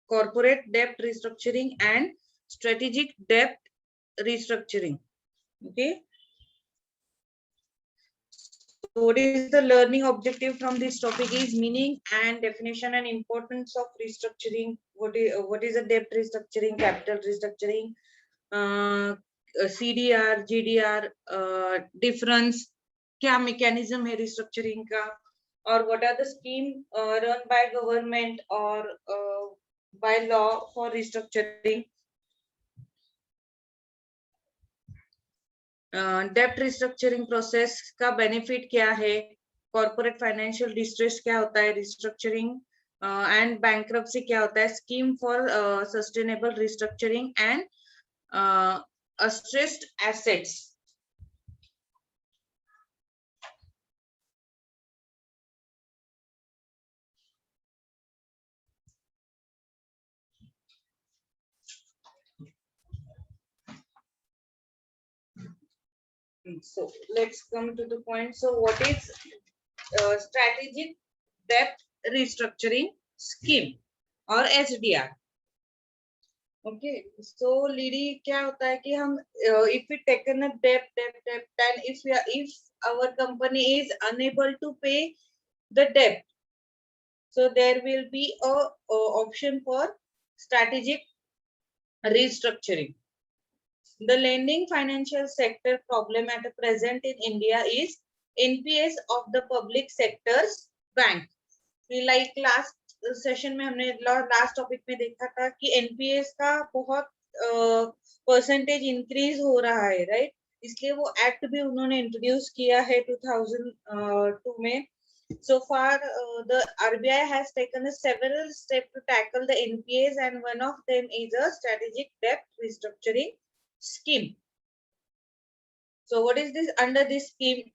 corporate debt restructuring and strategic debt restructuring. Okay. So what is the learning objective from this topic is meaning and definition and importance of restructuring. What is a debt restructuring, capital restructuring, CDR, GDR, difference, क्या mechanism है restructuring का, और what are the scheme run by government or by law for restructuring. डेप्ट restructuring process का benefit क्या है, corporate financial distress क्या होता है, रिस्ट्रक्चरिंग एंड बैंक्रप्सी क्या होता है, scheme for sustainable restructuring and stressed assets. So let's come to the point. So what is strategic debt restructuring scheme or SDR? Okay, so Lidi, क्या होता है कि हम if we taken a debt, then if our company is unable to pay the debt, so there will be a option for strategic restructuring. The lending financial sector problem at present in India is NPS of the public sector's bank. Like last session में हमने last topic में देखा था कि NPS का बहुत percentage increase हो रहा है, राइट. इसलिए वो एक्ट भी उन्होंने इंट्रोड्यूस किया है 2002 में. So far the RBI has taken several steps to tackle the NPAs, and one of them is a strategic debt restructuring scheme. So what is this under this scheme?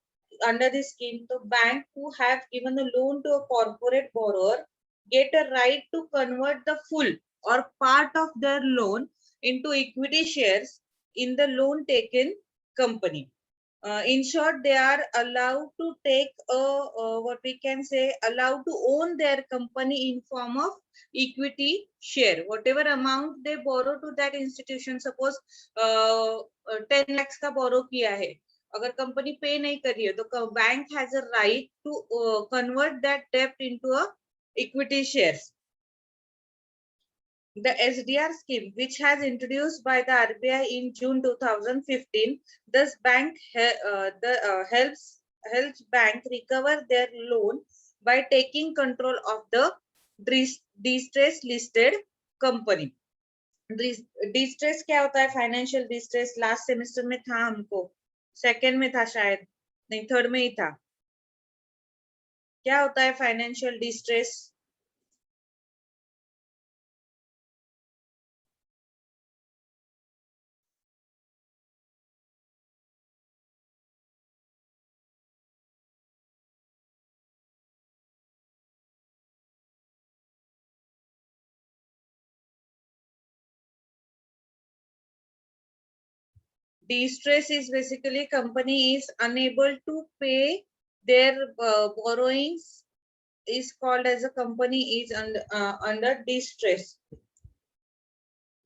Under this scheme, the bank who have given a loan to a corporate borrower get a right to convert the full or part of their loan into equity shares in the loan taken company. In short, they are allowed to take what we can say, allowed to own their company in form of equity share. Whatever amount they borrow to that institution, suppose 10 lakhs का borrow किया है, अगर company पे नहीं कर रही है तो bank has a right to convert that डेब्ट into a equity shares. The SDR scheme, which has introduced by the RBI in June 2015, this bank helps bank recover their loan by taking control of the distress listed company. Distress क्या होता है, financial distress last semester में था, हमको second में था शायद, नहीं थर्ड में ही था. क्या होता है financial distress? Distress is basically company is unable to pay their borrowings, is called as a company is under distress.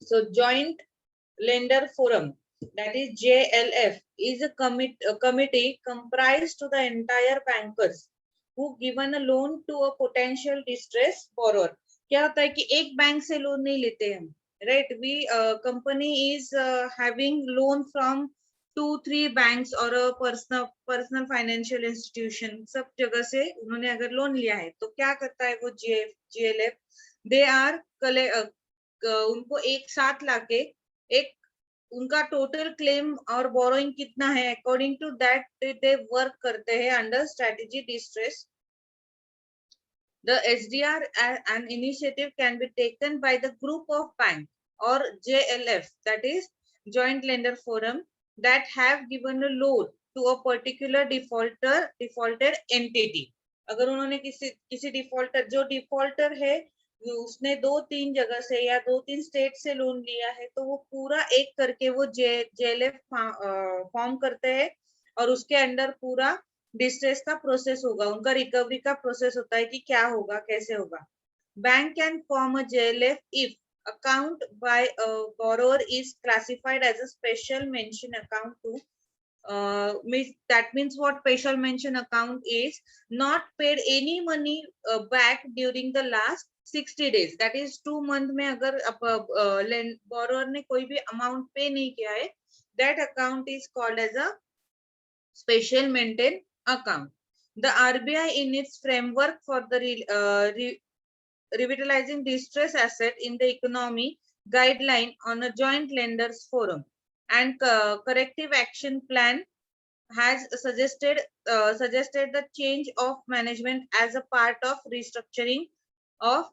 So joint lender forum, that is JLF, is a committee comprised to the entire bankers who given a loan to a potential distress borrower. क्या होता है कि एक bank से loan नहीं लेते हम, right? We company is having loan from 2-3 banks or a personal financial institution, सब जगह से उन्होंने अगर लोन लिया है तो क्या करता है वो JLF, they are उनको एक साथ लाके एक उनका टोटल क्लेम और बोरोइंग कितना है, according to that they work करते हैं under strategy distress. The SDR an initiative can be taken by the group of bank or JLF, that is joint lender forum, that have given a loan to a particular defaulted entity. अगर उन्होंने किसी defaulter, जो defaulter है उसने 2-3 जगह से या 2-3 state से लोन लिया है, तो वो पूरा एक करके वो JLF फॉर्म करते हैं और उसके अंडर पूरा डिस्ट्रेस का प्रोसेस होगा, उनका रिकवरी का प्रोसेस होता है कि क्या होगा, कैसे होगा. Bank can form a JLF if account by a borrower is classified as a special mention account to that means what special mention account is, not paid any money back during the last 60 days, that is 2 month में अगर borrower ने कोई भी amount pay नहीं किया है, that account is called as a special maintain account. The RBI in its framework for the revitalizing distress asset in the economy guideline on a joint lenders forum and corrective action plan has suggested the change of management as a part of restructuring of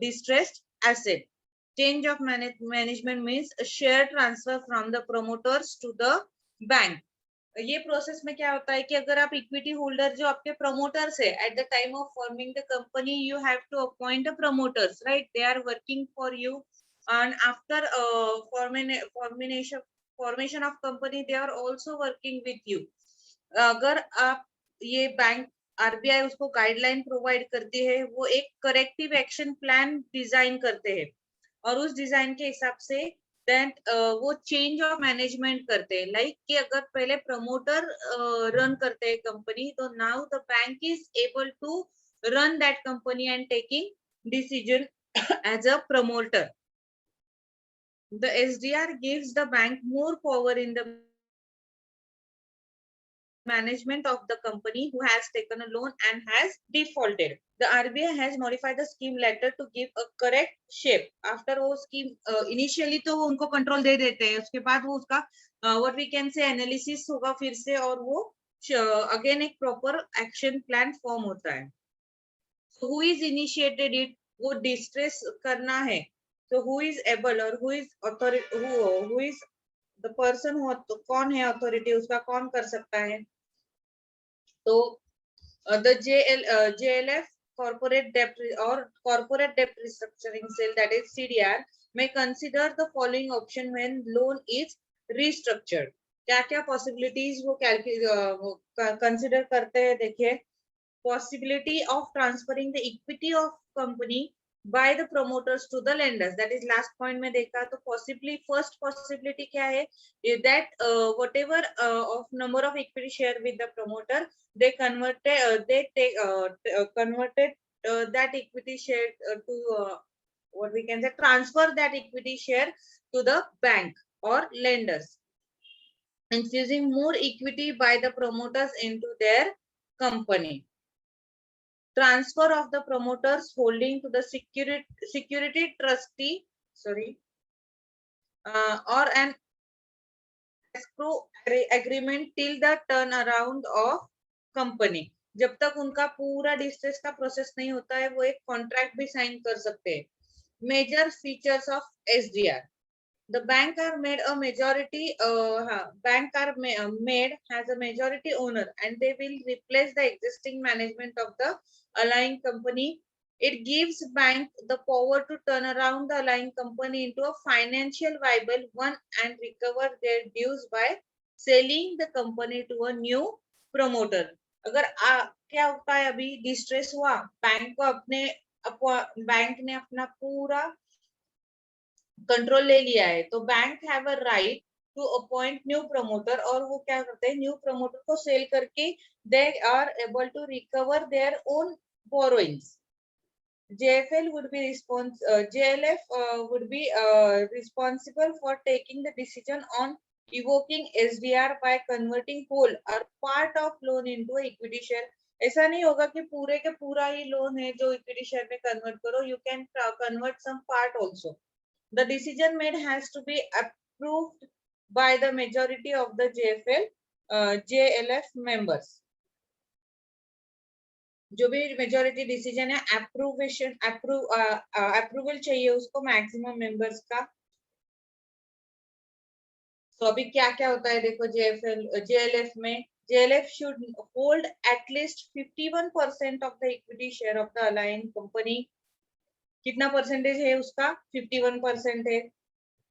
distressed asset. Change of management means a share transfer from the promoters to the bank. ये process में क्या होता है कि अगर आप equity holder जो आपके प्रमोटर्स है at the time of forming the company you have to appoint a promoters right they are working for you and after formation of company they are also working with you. अगर आप ये bank RBI उसको guideline provide करती है, वो एक corrective action plan design करते हैं और उस डिजाइन के हिसाब से दैट वो चेंज ऑफ मैनेजमेंट करते हैं. लाइक कि अगर पहले प्रमोटर रन करते हैं कंपनी, तो now the bank is able to run that company and taking decision as a promoter. The SDR gives the bank more power in the management of the company who has taken a loan and has defaulted. The RBI has modified the scheme letter to give a correct shape. After वो scheme initially तो वो उनको control दे देते हैं, उसके बाद वो उसका what we can say analysis होगा फिर से और वो again एक proper action plan form होता है. So who is initiated it? वो distress करना है. So who is able or who is authority, who is the person who कौन है authority, उसका कौन कर सकता है? तो the JLF corporate debt or corporate debt restructuring cell, that is CDR, may consider the following option when loan is restructured. क्या क्या possibilities वो consider करते हैं? देखिए, possibility of transferring the equity of company by the promoters to the lenders, that is last point में देखा. तो possibly first possibility क्या है? That whatever of number of equity share with the promoter, they converted that equity share to what we can say, transfer that equity share to the bank or lenders, infusing more equity by the promoters into their company. Transfer of the promoters holding to the security trustee, or an escrow agreement till the turnaround of company. जब तक उनका पूरा distress का process नहीं होता है, वो एक कॉन्ट्रैक्ट भी साइन कर सकते हैं. Major features of SDR. The bank are made a majority made has a majority owner and they will replace the existing management of the allying company. It gives bank the power to turn around the allying company into a financial viable one and recover their dues by selling the company to a new promoter. अगर क्या होता है, अभी distress हुआ, bank ने अपना पूरा control ले लिया है, तो bank have a right to appoint new promoter, और वो क्या करते हैं, न्यू प्रमोटर को सेल करके they are able to recover their own borrowings. JLF would be responsible for taking the decision on evoking SDR by converting whole or part of loan into equity share. ऐसा नहीं होगा कि पूरे के पूरा ही loan है जो इक्विटी शेयर में कन्वर्ट करो. You can convert some part also. The decision made has to be approved by the majority of the JLF members. जो भी मेजोरिटी डिसीजन है, अप्रूवल चाहिए उसको मैक्सिमम मेंबर्स का. तो अभी क्या क्या होता है देखो, JLF में, JLF should hold at least 51% of the equity share of the allying company. कितना परसेंटेज है उसका? 51% है.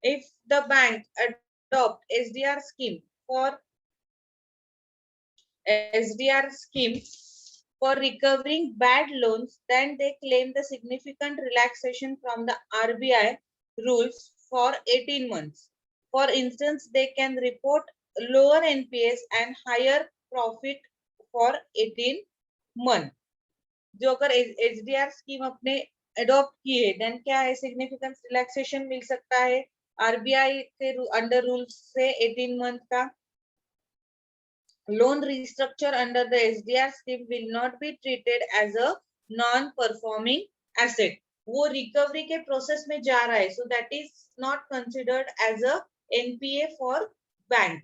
If the bank adopt SDR scheme for recovering bad loans, then they claim the significant relaxation from the RBI rules for 18 months. For instance, they can report lower NPS and higher profit for 18 months. जो अगर HDR scheme अपने adopt की है, then क्या है, significant relaxation मिल सकता है RBI के अंडर रूल्स से 18 मंथ का. Loan restructure under the SDR scheme will not be treated as a non-performing asset. वो रिकवरी के प्रोसेस में जा रहा है, so that is not considered as a NPA for bank.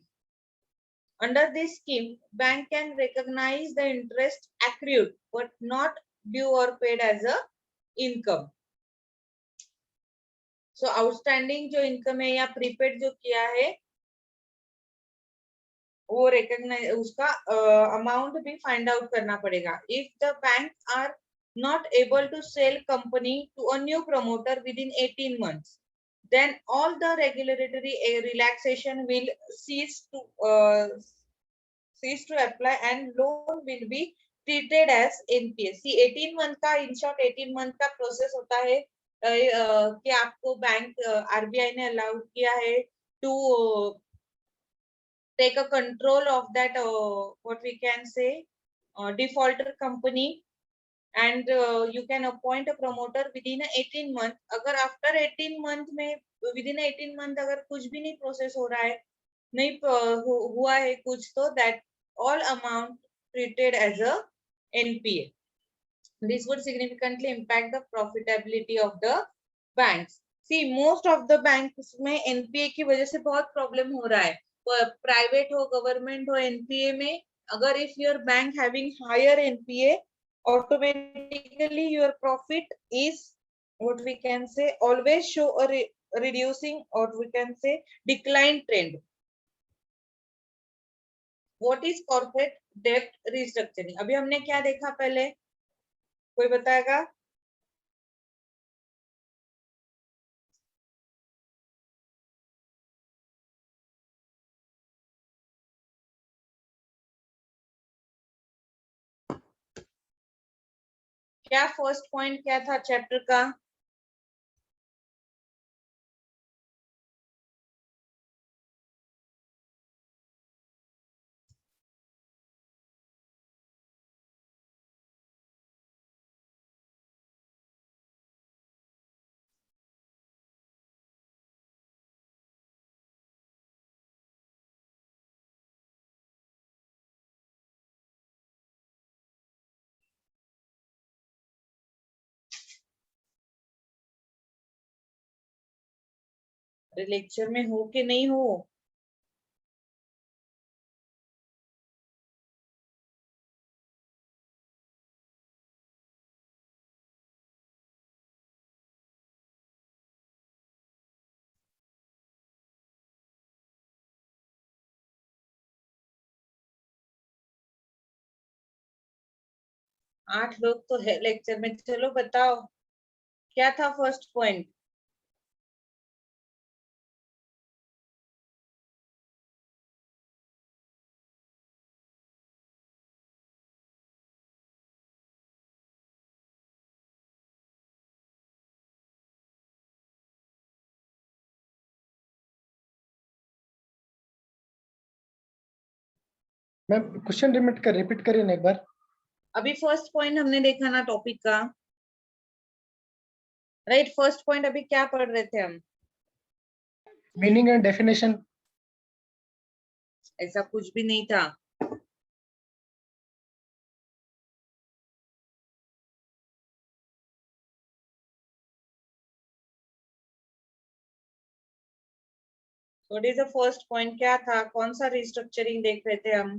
Under this scheme, bank can recognize the interest accrued but not due or paid as a income. So outstanding जो income है या prepaid जो किया है वो recognize उसका amount भी find out करना पड़ेगा. If the banks are not able to sell company to a new promoter within 18 months, then all the regulatory relaxation will cease to apply and loan will be treated as NPA. See, 18 month का, in short 18 month का process होता है कि आपको bank RBI ने allow किया है to take a control of that what we can say defaulter company, and you can appoint a promoter within 18 month. अगर after 18 month में within 18 month अगर कुछ भी नहीं process हो रहा है, नहीं हुआ है कुछ, तो that all amount treated as a NPA. This would significantly impact the profitability of the banks. See, most of the banks में NPA की वजह से बहुत problem हो रहा है. Private हो, government हो, NPA में अगर if your bank having higher NPA, automatically your profit is what we can say always show a reducing, or we can say decline trend. What is corporate debt restructuring? अभी हमने क्या देखा पहले, कोई बताएगा? क्या फर्स्ट पॉइंट क्या था चैप्टर का? लेक्चर में हो कि नहीं हो? आठ लोग तो है लेक्चर में. चलो बताओ क्या था first point? Ma'am question repeat करिए ना एक बार. अभी फर्स्ट पॉइंट हमने देखा ना टॉपिक का, राइट? फर्स्ट पॉइंट अभी क्या पढ़ रहे थे हम? Meaning and definition. ऐसा कुछ भी नहीं था. What is the first point? क्या था? कौन सा रिस्ट्रक्चरिंग देख रहे थे हम?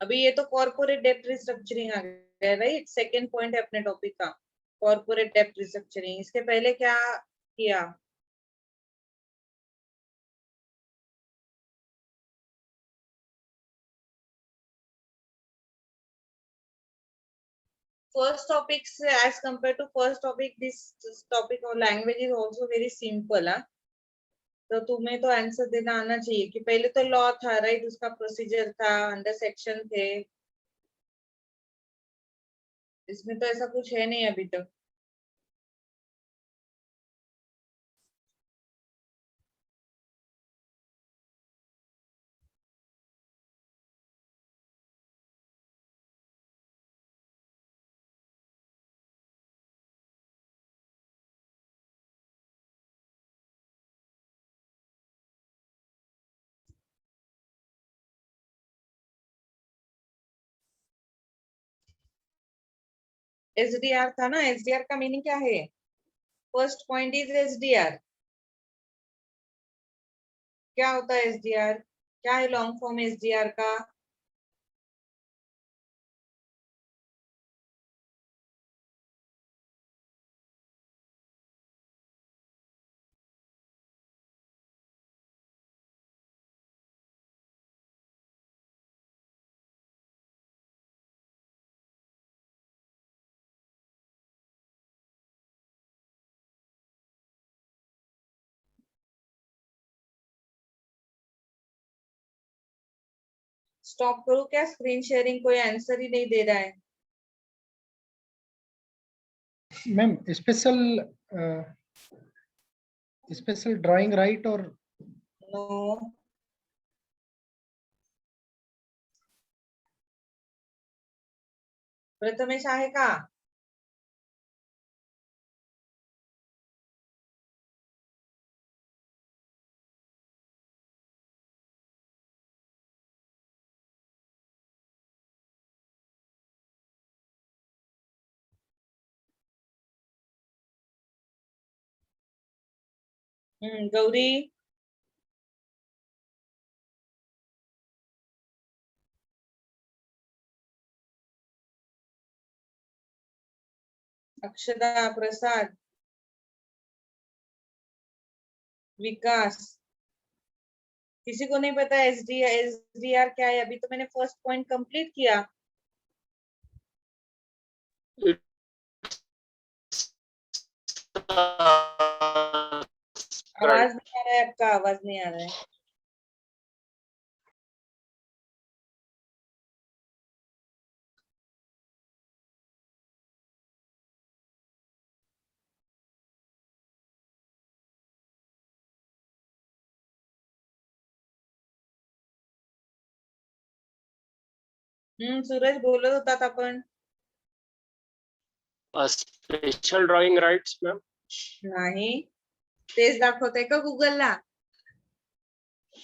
अभी ये तो कॉर्पोरेट डेट रिस्ट्रक्चरिंग आ गया, राइट? सेकंड पॉइंट है अपने टॉपिक का, कॉर्पोरेट डेट रिस्ट्रक्चरिंग. इसके पहले क्या किया? First topic as compared to first topic, this topic or language is also very simple. तो तुम्हें तो आंसर देना आना चाहिए कि पहले तो लॉ था, राइट? उसका प्रोसीजर था, अंडर सेक्शन थे, इसमें तो ऐसा कुछ है नहीं अभी तक। एसडीआर था ना, एसडीआर का मीनिंग क्या है? First point is SDR. क्या होता है एसडीआर? क्या है लॉन्ग फॉर्म एसडीआर का? स्टॉप करूं क्या स्क्रीन शेयरिंग? कोई आंसर ही नहीं दे रहा है। मैम स्पेशल ड्राइंग राइट और नो। प्रथमेश आहे का? गौरी। अक्षदा, प्रसाद, विकास। किसी को नहीं पता एसडीआर क्या है? अभी तो मैंने फर्स्ट पॉइंट कंप्लीट किया। आवाज नहीं आ रहा है आपका, आवाज नहीं आ रहा है। सूरज बोलत होतात आपण. Special drawing rights ma'am. नाही, तेच दाखवतंय का गुगलला?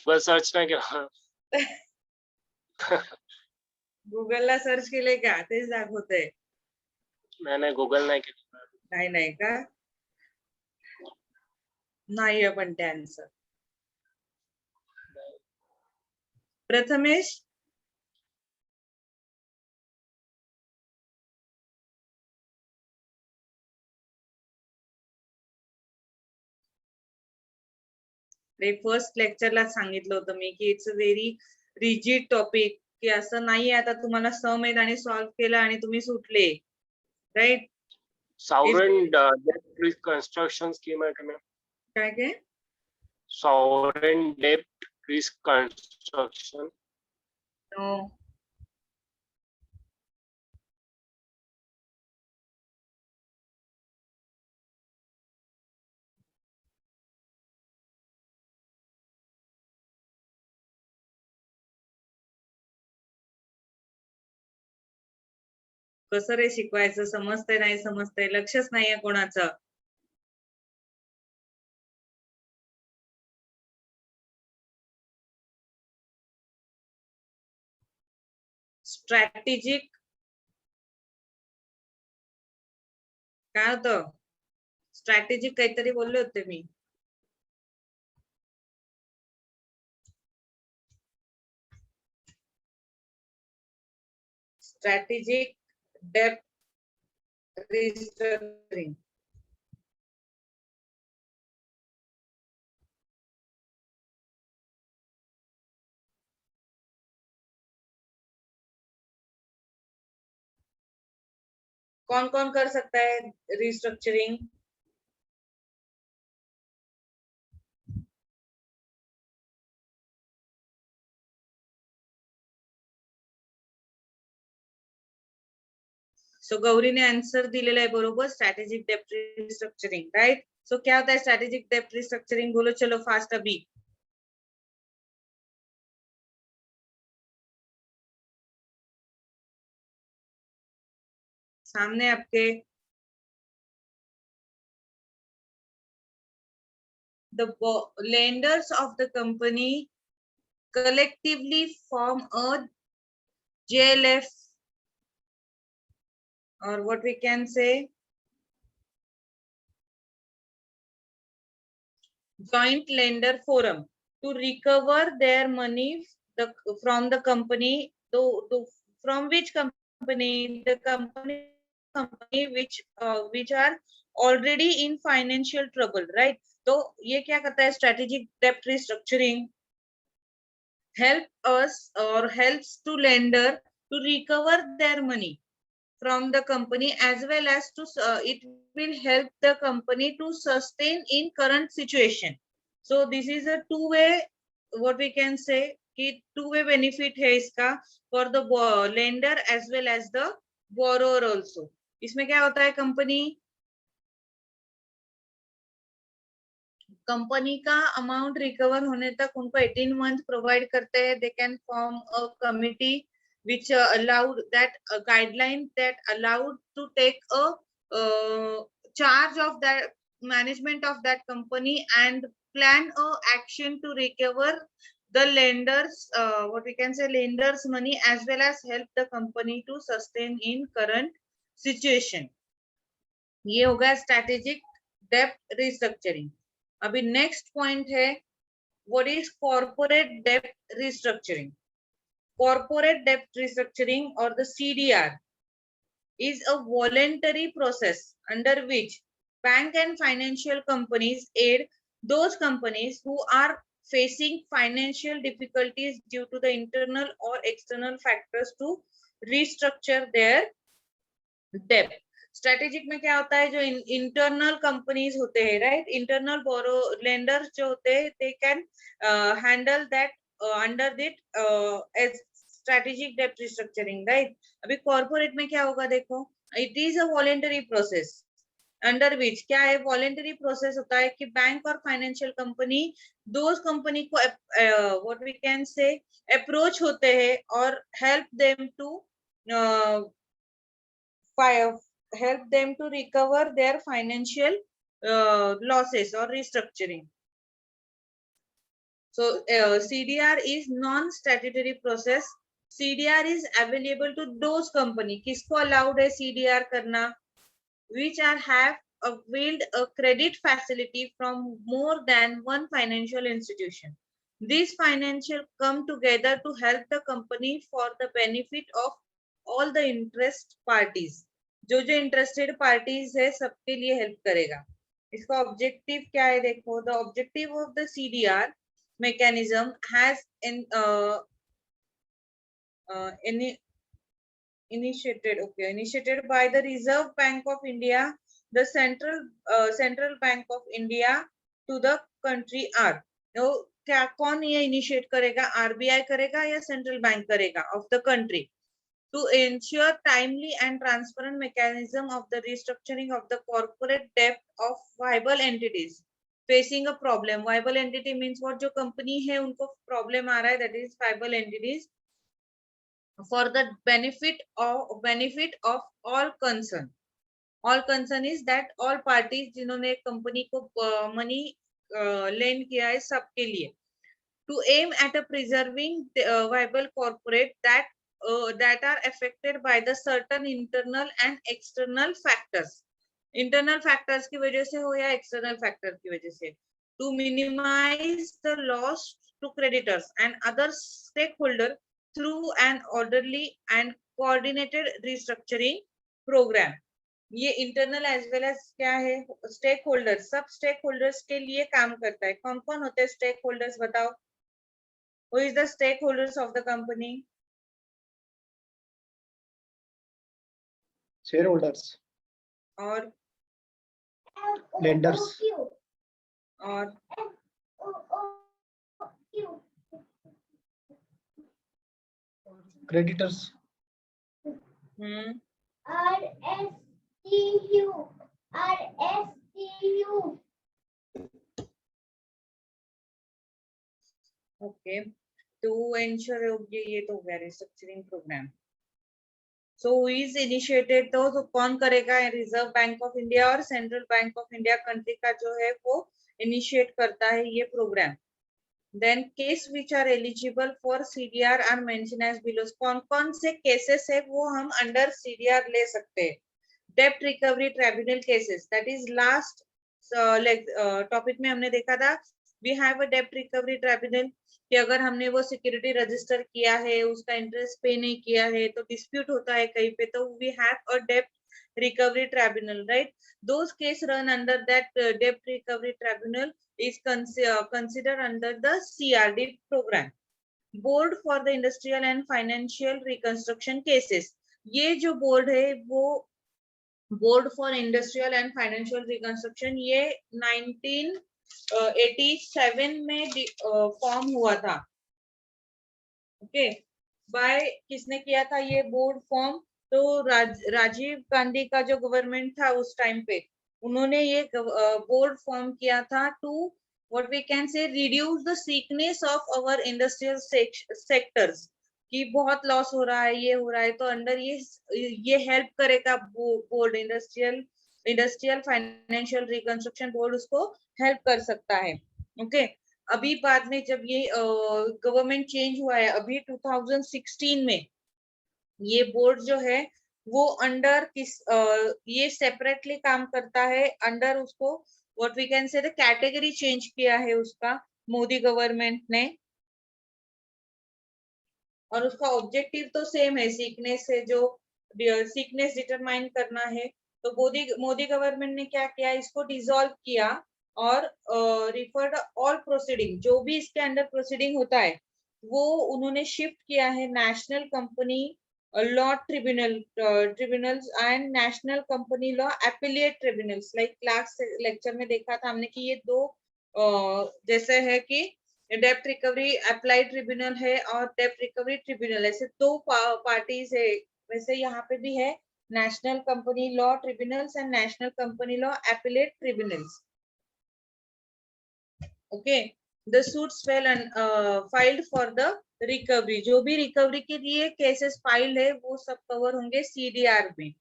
बस सर्च नाही केला. गुगलला सर्च केले का? तेच दाखवतंय. नाही गूगल नाही केलं. नाही का? नाहीये पण ते आन्सर. प्रथमेश, फर्स्ट लेक्चरला सांगितलं होतं मी की it's a very rigid topic, की असं नाहीये आता तुम्हाला सम आहेत आणि सॉल्व्ह केलं आणि तुम्ही सुटले, राईट? सॉवरेन डेप्थ रिकन्स्ट्रक्शन स्कीम आहे का मॅम? काय काय? सॉवरेन डेप्थ रिकन्स्ट्रक्शन. नो. कसं रे शिकवायचं? समजतंय नाही समजतंय, लक्षच नाहीये कोणाचं. स्ट्रॅटेजिक काय होतं? स्ट्रॅटेजिक काहीतरी बोलले होते मी. Strategic depth restructuring. कौन कौन कर सकता है रिस्ट्रक्चरिंग? सो गौरीने आन्सर दिलेला आहे बरोबर, स्ट्रॅटेजिक डेप्ट रिस्ट्रक्चरिंग, राइट. सो क्या होता है स्ट्रैटेजिक डेप्ट रिस्ट्रक्चरिंग, बोलो चलो फास्ट अभी. सामने आपके the lenders of the company collectively form a JLF, or what we can say joint lender forum, to recover their money from the company, from which company, the company which are already in financial trouble, right. तो ये क्या करता है strategic डेप्ट restructuring, help us or helps to lender to recover their money from the company, as well as to it will help the company to sustain in current situation. So this is a two-way, what we can say कि two-way benefit है इसका for the lender as well as the borrower also. इसमें क्या होता है company का amount recover होने तक उनको 18 मंथ प्रोवाइड करते हैं. They can form a committee which allowed that guideline that allowed to take a charge of that management of that company and plan a action to recover the lenders what we can say lenders money, as well as help the company to sustain in current situation. ये होगा strategic डेप्ट restructuring. अभी next point है what is corporate डेप्ट restructuring. Corporate debt restructuring, or the CDR, is a voluntary process under which bank and financial companies aid those companies who are facing financial difficulties due to the internal or external factors to restructure their debt. Strategic में क्या होता है, जो internal companies होते हैं, right, internal बोरो lenders जो होते हैं, they can handle that under it as strategic डेप्ट रिस्ट्रक्चरिंग, राइट. अभी कॉर्पोरेट में क्या होगा देखो, it is a voluntary process under which क्या है, वॉलेंटरी प्रोसेस होता है कि बैंक और फाइनेंशियल कंपनी दोज कंपनी को what we can say approach होते हैं और help them to help them to recover their financial losses or restructuring. So CDR is non-statutory process. CDR is available to those company किसको allowed है CDR करना, which have availed a credit facility from more than one financial institution. These financial come together to help the company for the benefit of all the interest parties. जो जो interested parties है सबके लिए help करेगा. इसका objective क्या है देखो, the objective of the CDR mechanism has initiated by the Reserve Bank of India, the Central Bank of India to the country are. तो क्या कौन ये इनिशिएट करेगा, आरबीआई करेगा या सेंट्रल बैंक करेगा of the country, to ensure timely and transparent mechanism of the restructuring of the corporate debt of viable entities facing a problem. Viable entity means what, जो company है उनको problem आ रहा है, that is viable entities, for the benefit of all concerned. All concern is that all parties जिन्होंने company को money lend किया है सबके लिए, to aim at a preserving viable corporate that are affected by the certain internal and external factors. Internal factors की वजह से हो या external factor की वजह से, to minimize the loss to creditors and other stakeholders through an orderly and coordinated restructuring program. ये internal as well as क्या है, stakeholders, सब stakeholders के लिए काम करता है. कौन कौन होते हैं stakeholders बताओ, who is the stakeholders of the company? shareholders और lenders और creditors RSTU. RSTU. Okay, to ensure ये तो हो गया restructuring program. So who is initiated, तो कौन करेगा? रिजर्व बैंक ऑफ इंडिया और central bank of India country का जो है वो इनिशिएट करता है ये programme. Then case which are eligible for CDR are mention as below. कौन कौन से केसेस है वो हम अंडर सीडीआर ले सकते हैं? डेप्ट recovery tribunal cases, that is last topic में हमने देखा था. वी हैव अ डेप्ट रिकवरी ट्राइब्यूनल कि अगर हमने वो सिक्योरिटी रजिस्टर किया है, उसका इंटरेस्ट पे नहीं किया है, तो डिस्प्यूट होता है कहीं पे, तो वी हैव अ डेप्ट recovery tribunal, right? Those case run under that dept recovery tribunal is considered under the CRD program. Board for the industrial and financial reconstruction cases. ये जो बोर्ड है वो board for industrial and financial reconstruction, ये 1987 में form हुआ था. Okay, bye किसने किया था ये बोर्ड फॉर्म? तो राजीव गांधी का जो गवर्नमेंट था उस टाइम पे, उन्होंने ये बोर्ड फॉर्म किया था to what we can say reduce the sickness of our industrial sectors, कि बहुत लॉस हो रहा है, ये हो रहा है, तो अंडर ये हेल्प करेगा board, industrial financial reconstruction board उसको हेल्प कर सकता है. ओके, अभी बाद में जब ये गवर्नमेंट चेंज हुआ है अभी 2016 में, ये बोर्ड जो है वो अंडर किस ये सेपरेटली काम करता है अंडर उसको what we can say the category change किया है उसका मोदी गवर्नमेंट ने, और उसका ऑब्जेक्टिव तो सेम है, सीकनेस है, जो सीकनेस डिटरमाइन करना है. तो मोदी गवर्नमेंट ने क्या किया, इसको डिसॉल्व किया और रिफर्ड ऑल प्रोसीडिंग, जो भी इसके अंडर प्रोसीडिंग होता है वो उन्होंने शिफ्ट किया है national company law tribunals and national company law appellate tribunals. Like class lecture में देखा था हमने कि ये दो जैसे है कि डेप्ट रिकवरी अप्लाइड ट्रिब्यूनल है और डेप्ट रिकवरी ट्रिब्यूनल, ऐसे दो पार्टीज है. वैसे यहाँ पे भी है national company law tribunals and national company law appellate tribunals. Okay, the suits filed for the recovery, जो भी रिकवरी के लिए केसेस फाइल्ड है वो सब कवर होंगे सीडीआर में.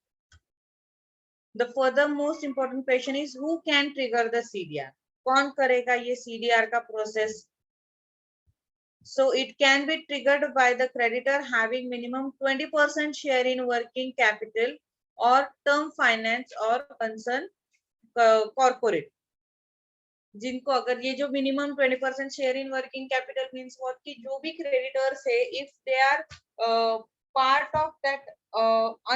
The further most important question is who can trigger the CDR, कौन करेगा ये सीडीआर का process? So it can be triggered by the creditor having minimum 20% share in working capital or term finance or concern corporate. जिनको अगर ये जो minimum 20% share in working capital means what, कि जो भी creditors है, if they are part of that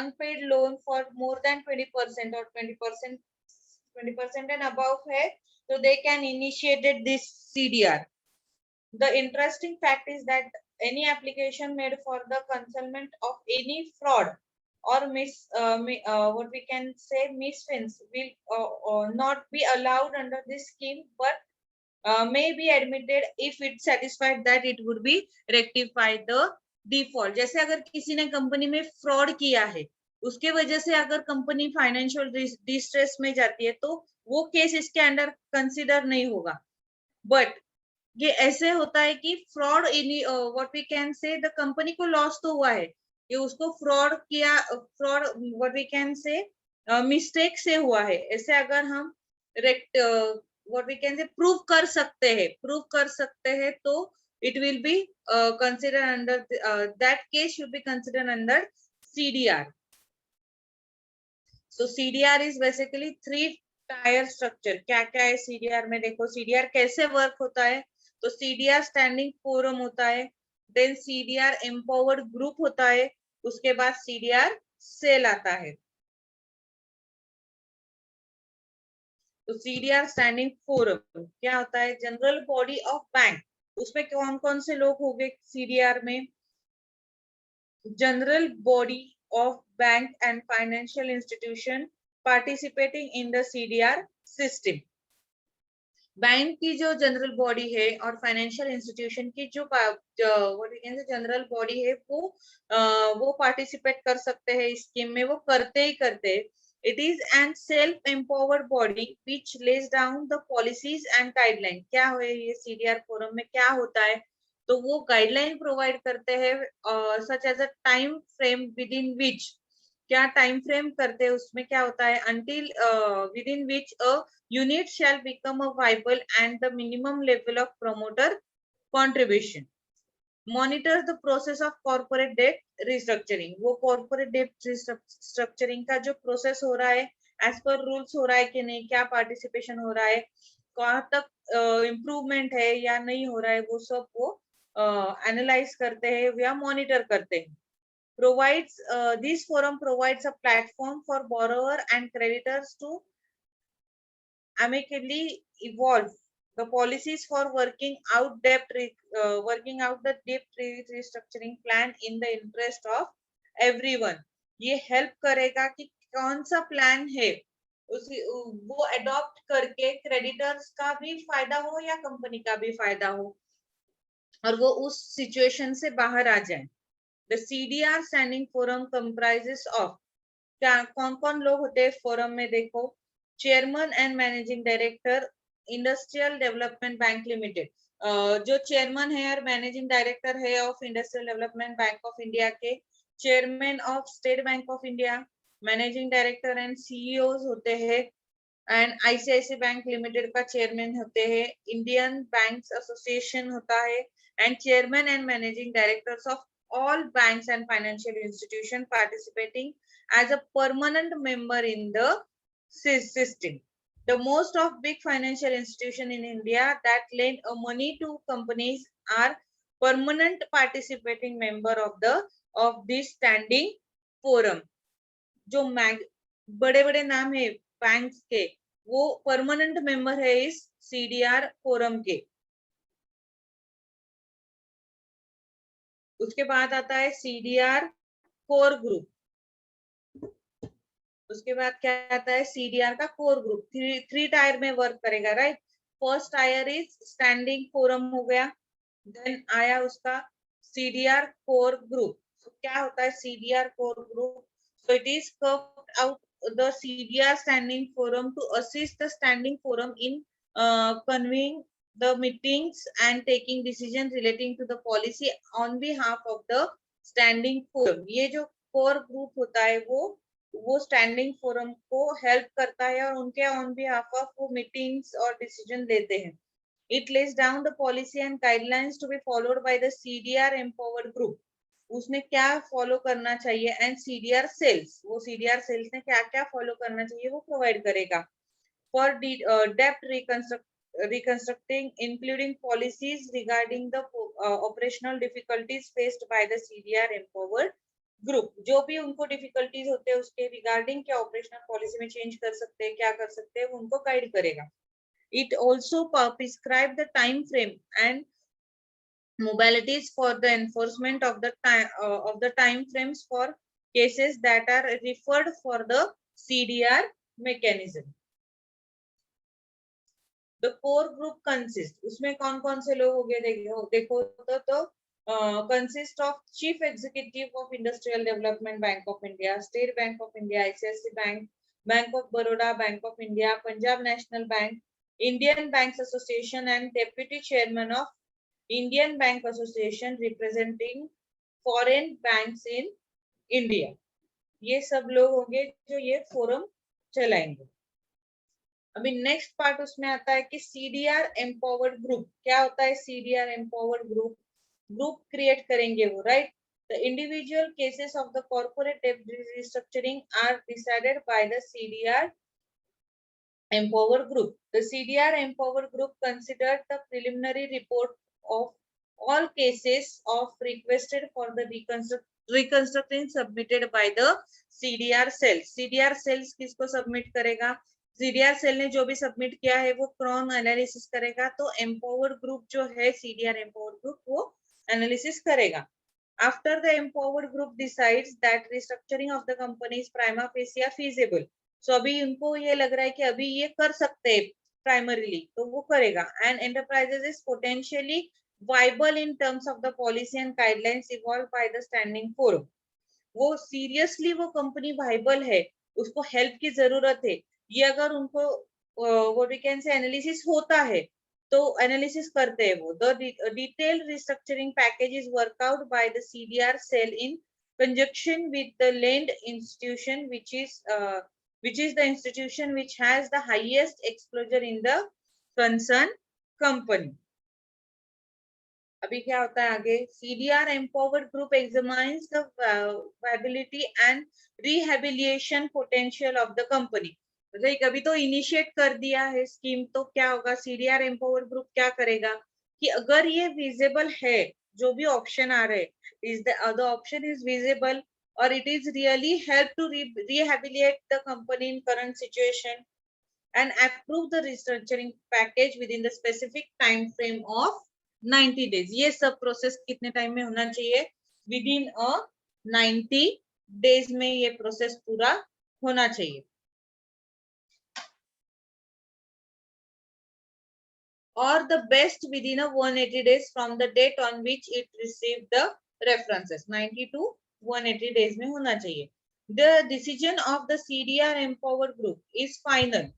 unpaid loan for more than 20% or 20% and above है, so they can initiate this CDR. The interesting fact is that any application made for the concealment of any fraud or what we can say misfeasance will not be allowed under this scheme, but may be admitted if it satisfied that it would be rectified the default. जैसे अगर किसी ने company में fraud किया है, उसके वजह से अगर कंपनी फाइनेंशियल डिस्ट्रेस में जाती है, तो वो केस इसके अंडर कंसिडर नहीं होगा. बट ये ऐसे होता है कि fraud what we can say the company को लॉस तो हुआ है, ये उसको फ्रॉड किया, fraud what we can say mistake से हुआ है, ऐसे अगर हम what we can say prove कर सकते हैं तो it will be consider under that case should be consider under CDR. So CDR is basically 3 tier structure. क्या क्या है CDR में? देखो CDR कैसे वर्क होता है. तो CDR स्टैंडिंग फोरम होता है, देन CDR एम्पावर्ड ग्रुप होता है, उसके बाद CDR सेल आता है. तो CDR स्टैंडिंग फोरम क्या होता है? General body of bank. उसमें कौन कौन से लोग होंगे CDR में? General body of bank and financial institution participating in the CDR system. Bank की जो जनरल बॉडी है और फाइनेंशियल इंस्टीट्यूशन की जो जनरल बॉडी है वो पार्टिसिपेट कर सकते हैं इस स्कीम में, वो करते ही करते हैं। It is an self empowered body which lays down the policies and guideline. क्या है ये सीडीआर फोरम में क्या होता है, तो वो गाइडलाइन प्रोवाइड करते हैं such as a time frame within which, क्या टाइम फ्रेम करते हैं उसमें क्या होता है, until within which a unit shall become a viable and the minimum level of promoter contribution, monitors the process of corporate debt restructuring। वो corporate debt restructuring का जो process हो रहा है as per rules हो रहा है कि नहीं, क्या participation हो रहा है, कहाँ तक improvement है या नहीं हो रहा है, वो सब वो analyze करते हैं या monitor करते हैं। Provides this forum provides a platform for borrower and creditors to amicably evolve the policies for working out the debt restructuring plan in the interest of everyone। ये help करेगा कि कौन सा plan है उसी वो adopt करके creditors का भी फायदा हो या कंपनी का भी फायदा हो और वो उस situation से बाहर आ जाए। The CDR standing forum comprises of, क्या कौन कौन लोग होते हैं फोरम में, देखो, chairman and managing director industrial development bank limited, जो चेयरमैन है और मैनेजिंग डायरेक्टर है of industrial development bank of India के, chairman of state bank of India, managing director and CEOs होते हैं, एंड आईसीआईसी बैंक लिमिटेड का chairman होते हैं, इंडियन बैंक्स एसोसिएशन होता है, and chairman and managing directors of all banks and financial institution participating as a permanent member in the system। The most of big financial institution in India that lend money to companies are permanent participating member of this standing forum। जो बड़े बड़े नाम है banks के, वो permanent member है इस CDR forum के। उसके बाद आता है सीडीआर कोर ग्रुप। उसके बाद क्या आता है, सीडीआर का कोर ग्रुप थ्री टायर में वर्क करेगा, right. First tier is standing forum हो गया, देन आया उसका सीडीआर कोर ग्रुप। क्या होता है CDR core group? So it is curved out the CDR standing forum to assist the standing forum in convening the meetings and taking decisions relating to the policy on behalf of the standing forum। ये जो core group होता है वो standing forum को help करता है और उनके ऑन बिहाफ ऑफ वो मीटिंग्स और डिसीजन लेते हैं। It lays down the policy and guidelines to be followed by the CDR empowered group। उसने क्या फॉलो करना चाहिए, एंड सीडीआर सेल्स, वो सीडीआर सेल्स ने क्या क्या फॉलो करना चाहिए वो प्रोवाइड करेगा। फॉर डेप्ट reconstructing including policies regarding the operational difficulties faced by the CDR empowered group। जो भी उनको डिफिकल्टीज होते हैं उसके रिगार्डिंग क्या ऑपरेशनल पॉलिसी में चेंज कर सकते हैं, क्या कर सकते हैं, वो उनको गाइड करेगा। It also prescribe the time frame and modalities for the enforcement of the time frames for cases that are referred for the CDR mechanism। The core group consists, उसमें कौन कौन से लोग हो गए देखो तो consist of chief executive of industrial development bank of India, state bank of India, ICICI bank, bank of Baroda, bank of India, Punjab national bank, Indian banks association, and deputy chairman of Indian Bank Association representing foreign banks in India। ये सब लोग होंगे जो ये forum चलाएंगे। अभी next part उसमें आता है कि सीडीआर एम्पावर्ड ग्रुप क्या होता है। सीडीआर एम्पावर्ड ग्रुप क्रिएट करेंगे वो, right. The individual cases of the corporate debt restructuring are decided by the CDR empowered group। The CDR empowered group considered the preliminary report of all cases of requested for the reconstructing submitted by the CDR cells। CDR cells किसको submit करेगा? CDR cell ने जो भी submit किया है वो Crohn analysis करेगा, तो एम्पावर्ड ग्रुप जो है CDR एम्पावर्ड ग्रुप वो एनालिसिस करेगा। After the empowered group decides that restructuring of the company is prima facie feasible, so अभी उनको ये लग रहा है कि अभी ये कर सकते हैं, प्राइमरीली, तो वो करेगा. And enterprises is potentially viable in terms of the policy and guidelines evolve by the standing forum. वो सीरियसली वो कंपनी वाइबल है, उसको हेल्प की जरूरत है, ये अगर उनको वो वी कैन से एनालिसिस होता है, तो एनालिसिस करते हैं वो. The detailed restructuring package is work out by the CDR cell in conjunction with the lend institution, which is the institution which has the highest exposure in the concerned company. अभी क्या होता है आगे, CDR empowered group examines the viability and rehabilitation potential of the company. मतलब अभी तो initiate कर दिया है स्कीम, तो क्या होगा, सीडीआर एम्पावर्ड ग्रुप क्या करेगा कि अगर ये विजिबल है, जो भी ऑप्शन आ रहे, is the option is visible और it is really help to rehabilitate the company in current situation and approve the restructuring package within the specific time frame of 90 days. ये सब प्रोसेस कितने time में होना चाहिए, within अ 90 days में ये process पूरा होना चाहिए. और the best within a 180 days from the date on which it received the references. 90 to 180 days में होना चाहिए. The decision of the CDR empowered group is final,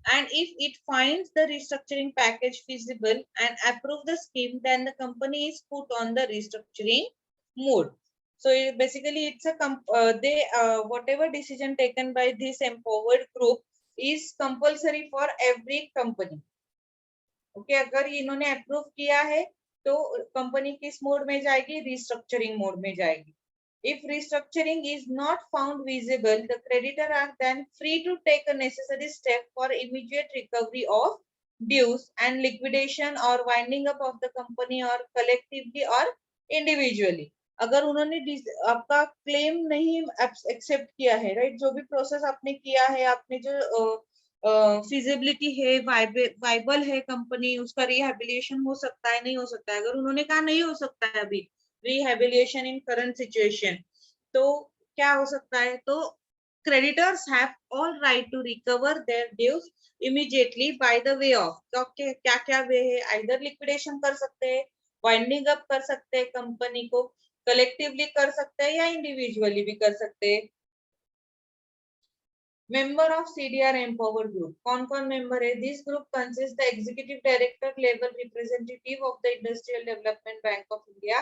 and if it finds the restructuring package feasible and approve the scheme, then the company is put on the restructuring mode. So basically it's a whatever decision taken by this empowered group is compulsory for every company. Okay, अगर इन्होंने approve किया है तो company किस mode में जाएगी, restructuring mode में जाएगी. If restructuring is not found visible, the creditor are then free to take a necessary step for immediate recovery of dues and liquidation or winding up of the company or collectively or individually. अगर उन्होंने आपका claim नहीं accept किया है, right, जो भी process आपने किया है, आपने जो फिजिबिलिटी है, वाइबल है कंपनी, उसका रिहेबिलिटेशन हो सकता है, नहीं हो सकता है. अगर उन्होंने कहा नहीं हो सकता है अभी rehabilitation in current situation, तो क्या हो सकता है, तो creditors have all right to recover their dues immediately by the way of, क्या क्या वे है, either liquidation कर सकते हैं, winding up कर सकते हैं कंपनी को, collectively कर सकते हैं या individually भी कर सकते हैं. Member of CDR empowered group, कौन member है? This group consists the executive director level representative of the Industrial Development Bank of India,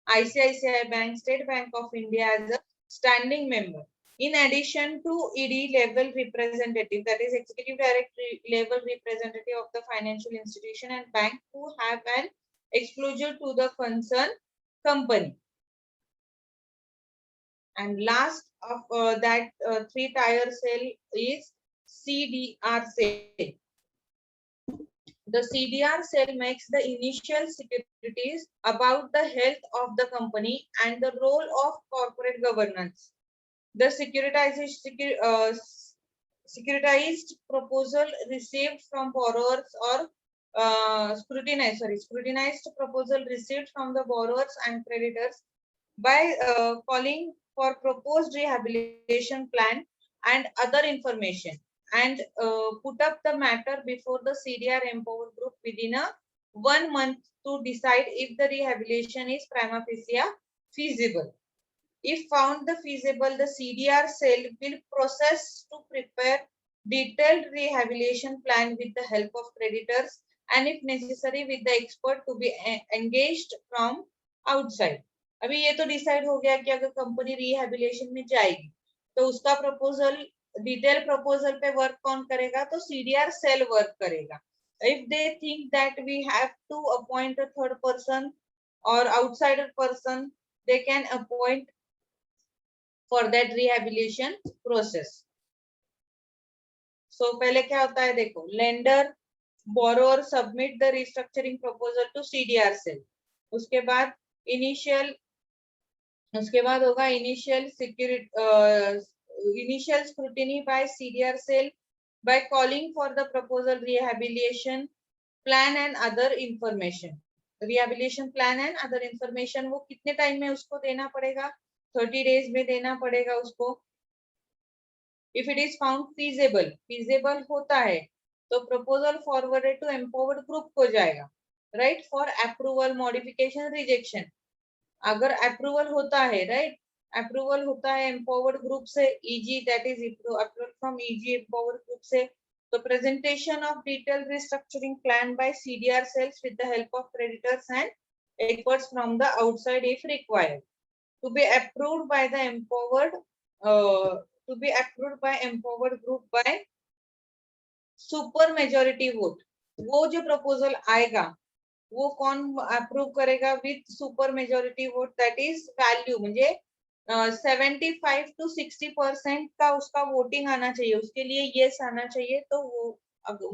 ICICI Bank, State Bank of India as a standing member. In addition to ED level representative, that is executive director level representative of the financial institution and bank who have an exposure to the concerned company. And last of that three-tier cell is CDR cell. The CDR cell makes the initial securities about the health of the company and the role of corporate governance. The securitized proposal received from borrowers or scrutinized proposal received from the borrowers and creditors by calling for proposed rehabilitation plan and other information, and put up the matter before the CDR empowered group within a 1 month to decide if the rehabilitation is prima facie feasible. If found the feasible, the CDR cell will process to prepare detailed rehabilitation plan with the help of creditors and if necessary with the expert to be engaged from outside. अभी ये तो decide हो गया कि अगर company rehabilitation में जाएगी तो उसका प्रपोजल, डिटेल प्रपोजल पे वर्क कौन करेगा, तो सीडीआर सेल वर्क करेगा. If they think that we have to appoint a third person or outsider person, they can appoint for that rehabilitation process. So पहले क्या होता है देखो, lender, borrower submit the restructuring proposal to CDR cell. उसके बाद होगा initial scrutiny by CDR cell by calling for the proposal rehabilitation plan and other information. Rehabilitation plan and other information वो कितने टाइम में उसको देना पड़ेगा, 30 days में देना पड़ेगा उसको. If it is found feasible होता है तो proposal forwarded to empowered group को जाएगा, right, for approval, modification, rejection. अगर अप्रूवल होता है, राइट, अप्रूवल होता है एम्पावर्ड ग्रुप से, EG that is approval from EG empowered group से, तो presentation of detailed restructuring plan by CDR cells with the help of creditors and experts from the outside if required, to be approved by the empowered to be approved by empowered group by super majority vote. वो जो proposal आएगा वो कौन approve करेगा? With super majority vote, that is value, म्हणजे 75 to 60% का उसका voting आना चाहिए, उसके लिए यस आना चाहिए, तो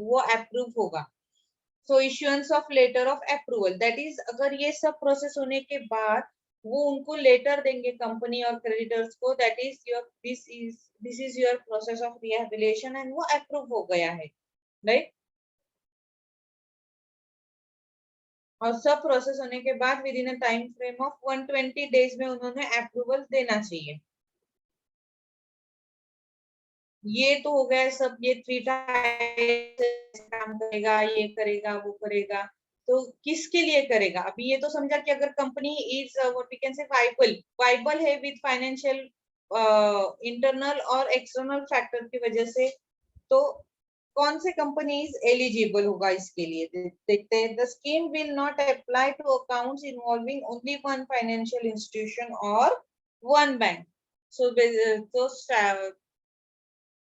वो अप्रूव होगा। So issuance of letter of approval, that is अगर ये सब प्रोसेस होने के बाद वो उनको लेटर देंगे कंपनी और क्रेडिटर्स को, that is your this is your process of rehabilitation and वो अप्रूव हो गया है, राइट। और सब प्रोसेस होने के बाद with in a time frame of 120 days में उन्होंने अप्रूवल देना चाहिए। ये तो हो गया सब, ये 3 टाइम्स काम करेगा, ये करेगा, वो करेगा, तो किसके लिए करेगा? अभी ये तो समझा कि अगर company is what we can say viable है विद फाइनेंशियल इंटरनल और एक्सटर्नल फैक्टर की वजह से, तो कौन से कंपनीज एलिजिबल होगा इसके लिए? देखते हैं। The scheme will not apply to accounts involving only one financial institution और वन बैंक। सो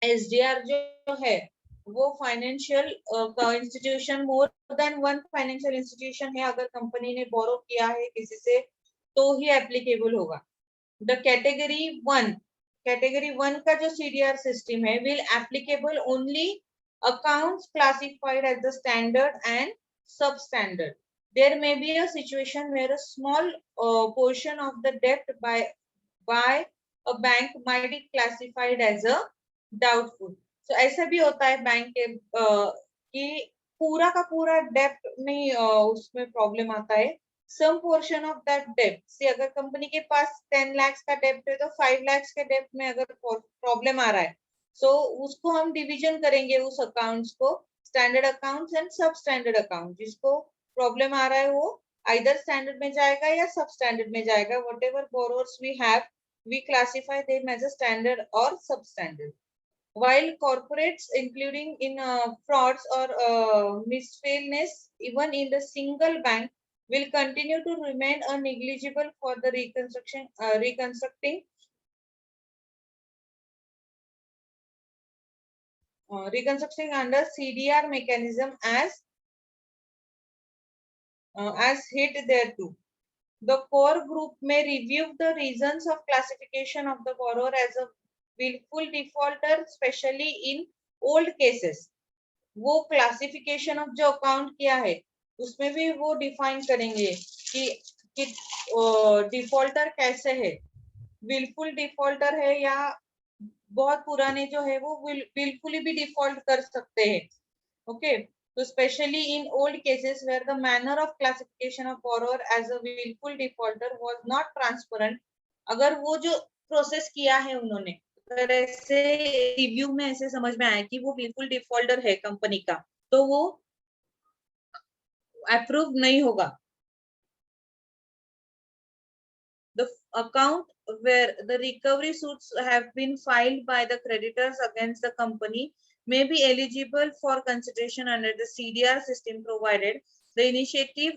एसडीआर जो है वो financial institution, more than one financial institution है, अगर कंपनी ने बोरो किया है किसी से तो ही एप्लीकेबल होगा। द कैटेगरी वन का जो सीडीआर सिस्टम है will applicable only accounts classified as the standard and substandard. There may be a situation where a small portion of the debt by a bank might be classified as a doubtful. So ऐसा भी होता है bank के कि पूरा का पूरा डेप्ट नहीं उसमें प्रॉब्लम आता है। सम पोर्शन ऑफ दैट डेप्ट से, अगर कंपनी के पास 10 लाख का डेप्ट है तो 5 लाख के डेप्ट में अगर प्रॉब्लम आ रहा है, सो उसको हम डिवीजन करेंगे उस अकाउंट्स को, स्टैंडर्ड अकाउंट्स एंड सब स्टैंडर्ड अकाउंट। जिसको प्रॉब्लम आ रहा है वो आइदर स्टैंडर्ड में जाएगा या सब स्टैंडर्ड में जाएगा। Whatever borrowers we have, we classify them as a standard or substandard. While corporates, including in frauds or miscellaneous, even in the single bank, will continue to remain negligible for the reconstructing under CDR mechanism as hit thereto. The core group may review the reasons of classification of the borrower as a willful defaulter, especially in old cases. वो classification of जो account किया है उसमें भी वो define करेंगे कि defaulter कैसे है, विलफुल डिफॉल्टर है या बहुत पुराने जो है वो बिल्कुल भी डिफॉल्ट कर सकते हैं। ओके, तो specially in old cases where the manner of classification of borrower as a wilful defaulter was not transparent, अगर वो जो प्रोसेस किया है उन्होंने, अगर ऐसे रिव्यू में ऐसे समझ में आया कि वो बिल्कुल डिफॉल्टर है कंपनी का, तो वो अप्रूव नहीं होगा। The account where the recovery suits have been filed by the creditors against the company may be eligible for consideration under the CDR system, provided the initiative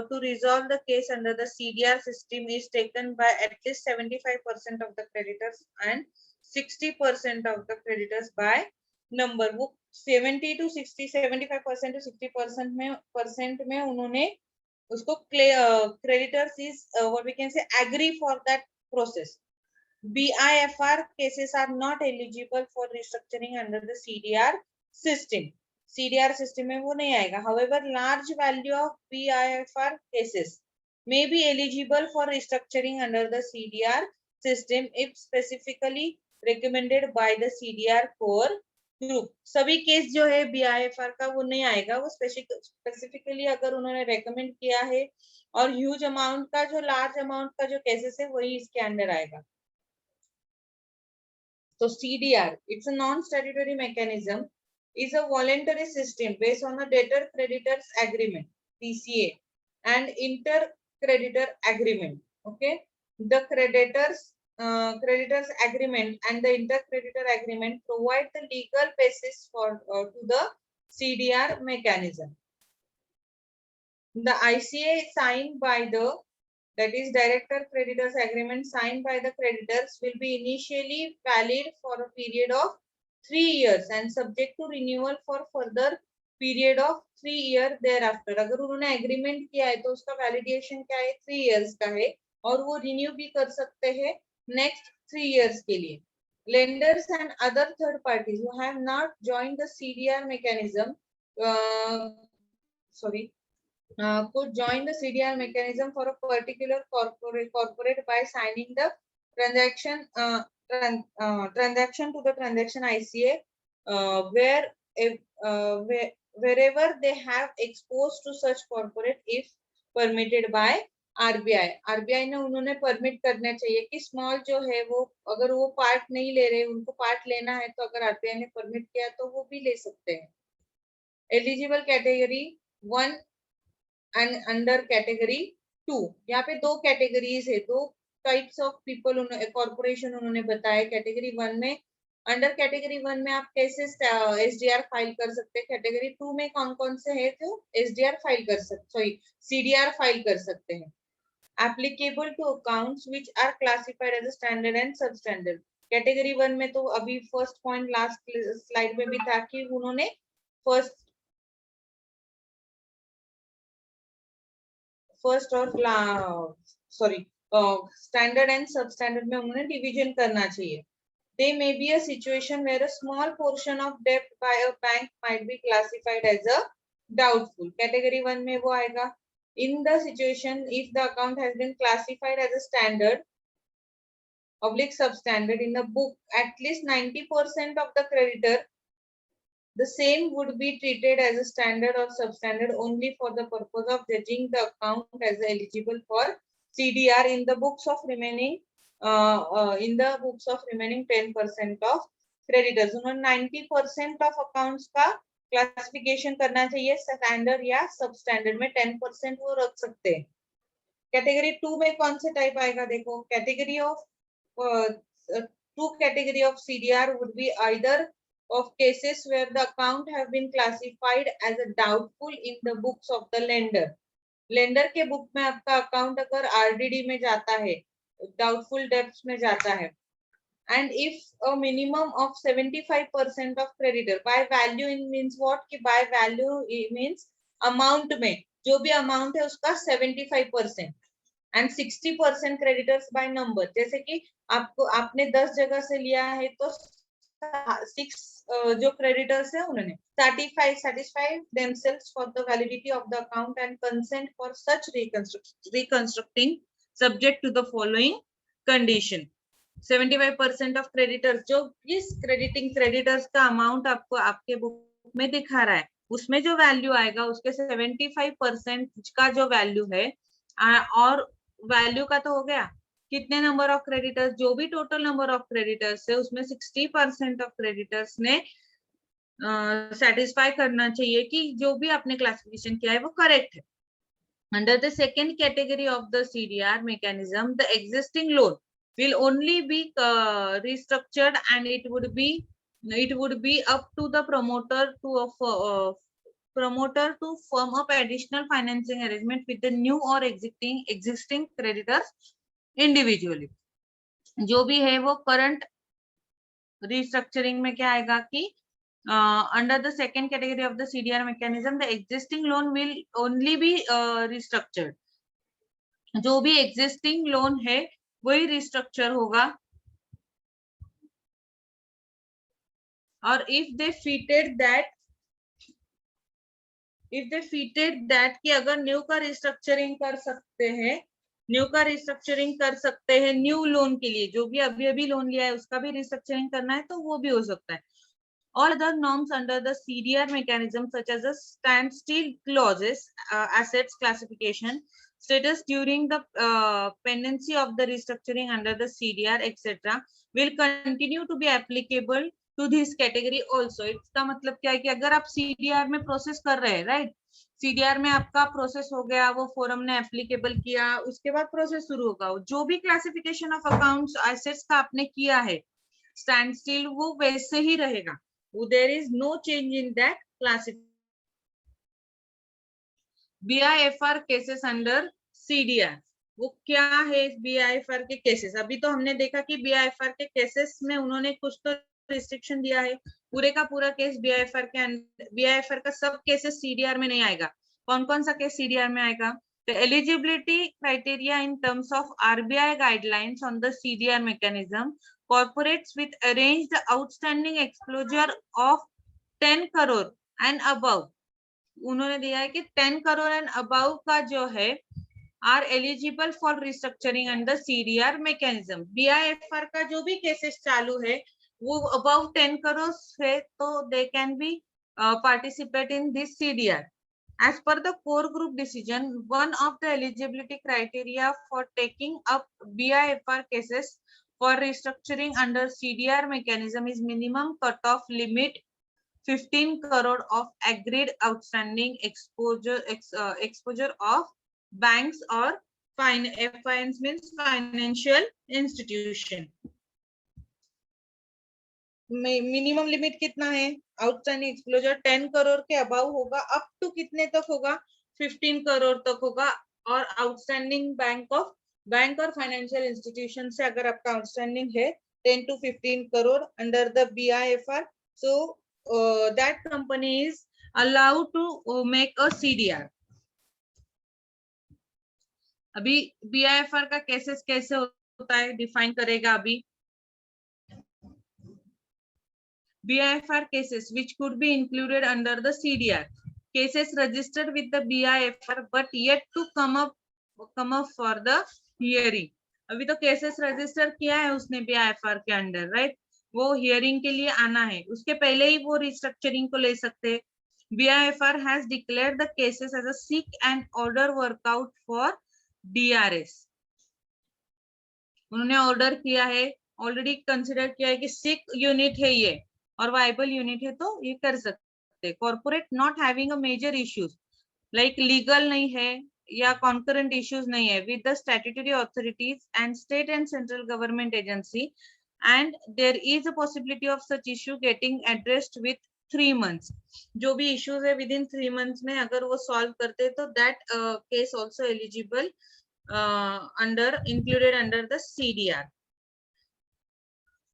to resolve the case under the CDR system is taken by at least 75% of the creditors and 60% of the creditors by number। वो 70 to 60, 75% to 60% में उन्होंने उसको creditors is what we can say agree for that process. BIFR cases are not eligible for restructuring under the CDR system. CDR system में वो नहीं आएगा। However, large value of BIFR cases may be eligible for restructuring under the CDR system if specifically recommended by the CDR core group. सभी case जो है BIFR का वो नहीं आएगा, वो स्पेसिफिकली अगर उन्होंने रेकमेंड किया है और ह्यूज अमाउंट का जो लार्ज अमाउंट का जो केसेस है वही इसके अंडर आएगा। तो CDR, it's a non-statutory mechanism is a voluntary system based on a debtor creditors agreement, DCA, and inter creditor agreement. Okay, the creditors agreement and the inter creditor agreement provide the legal basis for to the CDR mechanism. The ICA signed by the, that is director creditors agreement signed by the creditors, will be initially valid for a period of 3 years and subject to renewal for further period of 3 years thereafter. अगर उन्होंने agreement किया है तो उसका validation क्या है, 3 years का है, और वो renew भी कर सकते हैं next 3 years के लिए. Lenders and other third parties who have not joined the CDR mechanism could join the CDR mechanism for a particular corporate by signing the transaction transaction to the transaction ICA wherever they have exposed to such corporate if permitted by RBI. RBI ने उन्होंने permit करना चाहिए कि small जो है वो अगर वो पार्ट नहीं ले रहे, उनको पार्ट लेना है, तो अगर RBI ने परमिट किया तो वो भी ले सकते हैं. Eligible category 1 and under category 2. यहाँ पे 2 कैटेगरीज है, 2 टाइप्स ऑफ पीपल कॉर्पोरेशन उन्होंने बताया. कैटेगरी 1 में, अंडर कैटेगरी 1 में आप कैसे एसडीआर फाइल कर सकते हैं. कैटेगरी 2 में कौन कौन से है जो एसडीआर फाइल कर सकते, सीडीआर फाइल कर सकते हैं. Applicable to accounts which are classified as standard and substandard. Category 1 में तो अभी फर्स्ट पॉइंट लास्ट स्लाइड में भी था कि उन्होंने फर्स्ट और स्टैंडर्ड एंड सबस्टैंडर्ड में उन्होंने डिवीजन करना चाहिए. There may be a situation where a small portion of debt by a bank might be classified as a doubtful. Category 1 में वो आएगा. In the situation, if the account has been classified as a standard oblique substandard in the book, at least 90% of the creditor, the same would be treated as a standard or substandard only for the purpose of judging the account as eligible for CDR in the books of remaining 10% of creditors. उन्होंने 90% of accounts का classification करना चाहिए standard या substandard में. 10% वो रख सकते हैं. कैटेगरी 2 में कौन से टाइप आएगा देखो. Category of 2 category of CDR would be either of cases where the account have been classified as a doubtful in the books of the lender. Lender के बुक में आपका अकाउंट अगर RDD में जाता है, डाउटफुल डेब्ट्स में जाता है, and if a minimum of 75% of creditor by value in means what कि by value means amount में जो भी अमाउंट है उसका 75% and 60% creditors by number. जैसे कि आपने 10 जगह से लिया है तो 6 जो creditors है उन्होंने satisfy themselves for the validity of the account and consent for such reconstructing subject to the following condition. 75% of creditors, जो इस crediting creditors का अमाउंट आपको आपके बुक में दिखा रहा है, उसमें जो वैल्यू आएगा उसके 75% का जो वैल्यू है, और वैल्यू का तो हो गया कितने नंबर ऑफ क्रेडिटर्स, जो भी टोटल नंबर ऑफ क्रेडिटर्स है उसमें 60% ऑफ क्रेडिटर्स ने सेटिस्फाई करना चाहिए कि जो भी आपने क्लासिफिकेशन किया है वो करेक्ट है. Under the second category of the CDR mechanism, the existing loan will only be restructured and it would be up to the promoter to firm up additional financing arrangement with the new or existing creditors individually. जो भी है वो current restructuring में क्या आएगा कि under the second category of the CDR mechanism, the existing loan will only be restructured. जो भी existing loan है वही restructure होगा. और if they fitted that कि अगर न्यू का restructuring कर सकते हैं, न्यू लोन के लिए, जो भी अभी लोन लिया है उसका भी restructuring करना है तो वो भी हो सकता है. All other norms under the CDR mechanism, such as the standstill clauses, assets classification, status during the pendency of the restructuring under the CDR, etc., will continue to be applicable to this category also. इसका मतलब क्या है कि अगर आप CDR में process कर रहे हैं, राइट, CDR में आपका प्रोसेस हो गया, वो फोरम ने एप्लीकेबल किया, उसके बाद प्रोसेस शुरू होगा, जो भी क्लासिफिकेशन ऑफ अकाउंट्स एसेट्स का आपने किया है स्टैंड स्टिल, वो वैसे ही रहेगा, there is no change in that classification. BIFR cases under CDR, वो क्या है BIFR के केसेस? अभी तो हमने देखा कि BIFR के केसेस में उन्होंने कुछ तो रिस्ट्रिक्शन दिया है. पूरे का पूरा केस BIFR का सब केसेस CDR में नहीं आएगा. कौन कौन सा केस CDR में आएगा? The eligibility criteria in terms of RBI guidelines on the CDR mechanism, corporates with arranged outstanding exposure of 10 crore and above, उन्होंने दिया है कि 10 करोड़ एंड अबव का जो है are eligible for restructuring under CDR mechanism. BIFR का जो भी केसेस चालू है वो अबव 10 करोड़ है, तो they can be participate in this CDR. As per the core group decision, one of the eligibility criteria for taking up BIFR cases for restructuring under CDR mechanism is minimum cutoff limit 15 crore of agreed outstanding exposure of banks or finance means financial institution. Minimum limit कितना है? Outstanding exposure 10 crore के about होगा, up to कितने तक होगा? 15 करोड़ तक होगा. और आउटस्टैंडिंग बैंक और फाइनेंशियल इंस्टीट्यूशन से अगर आपका आउटस्टैंडिंग है 10 to 15 crore under the BIFR, so that company is allowed to make a CDR. अभी BIFR का केसेस कैसे होता है डिफाइन करेगा. अभी BIFR cases which could be included under the CDR, cases registered with the BIFR but yet to come up for the hearing. अभी तो cases register किया है उसने BIFR के अंडर, राइट, वो हियरिंग के लिए आना है, उसके पहले ही वो रिस्ट्रक्चरिंग को ले सकते हैं. BIFR has declared the cases as a seek and order workout for DRS. उन्होंने ऑर्डर किया है, ऑलरेडी कंसिडर किया है कि सिक यूनिट है ये और वाइबल यूनिट है, तो ये कर सकते. Corporate not having a major issues like legal नहीं है या कॉन्करेंट इश्यूज नहीं है with the statutory authorities and state and central government agency, and there is a possibility of such issue getting addressed with 3 months. जो भी issues है with in 3 months में अगर वो सॉल्व करते तो that case also eligible included under the CDR.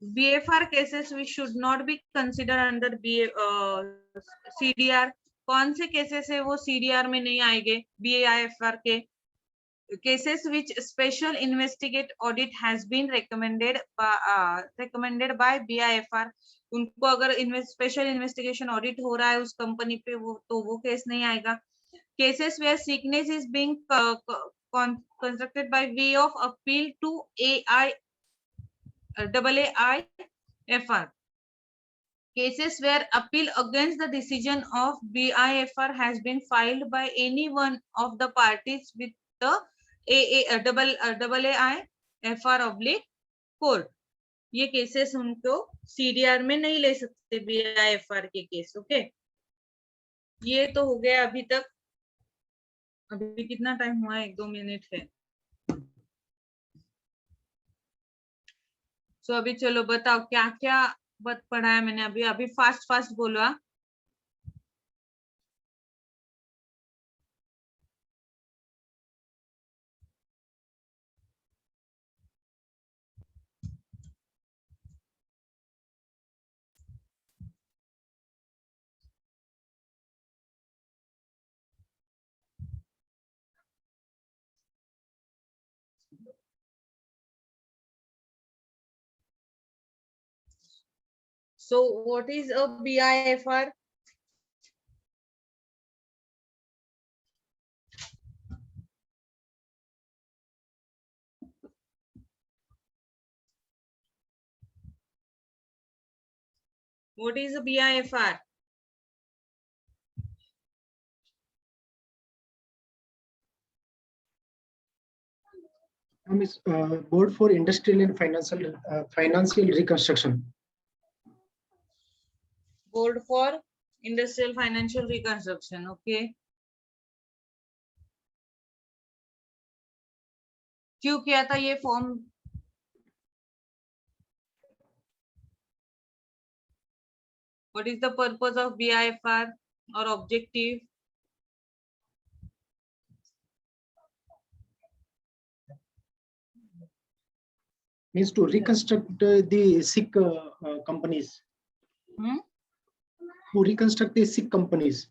BIFR cases which should not be considered under CDR. कौन से केसेस है वो CDR में नहीं आएंगे? BIFR के cases which special investigate audit has been recommended by BIFR. उनको अगर स्पेशल इन्वेस्टिगेशन ऑडिट हो रहा है उस कंपनी पे, वो तो वो केस नहीं आएगा. Cases where sickness is being constructed by way of appeal to AIFR. Cases where appeal against the decision of BIFR has been filed by any one of the parties with the AIFR court. ये cases उनको CDR में नहीं ले सकते BIFR के case. Okay, ये तो हो गया अभी तक. अभी कितना टाइम हुआ है? 1-2 मिनट है. सो अभी चलो बताओ क्या क्या पढ़ाया मैंने अभी फास्ट बोलो. So what is a BIFR? What is a BIFR? Is Board for Industrial and Financial Reconstruction. Board for industrial financial reconstruction. Okay, क्यों किया था ये form? What is the purpose of BIFR और objective? means to reconstruct the sick companies. To reconstruct the sick companies.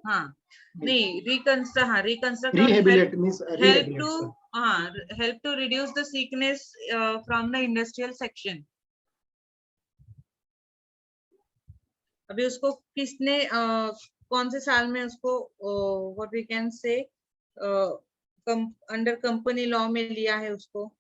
हाँ, नहीं, reconstruct, हाँ, reconstruct. Rehabilitate means help rehabilitate. to, हाँ, help to reduce the sickness from the industrial section. अभी उसको किसने कौन से साल में उसको what we can say under company law में लिया है उसको?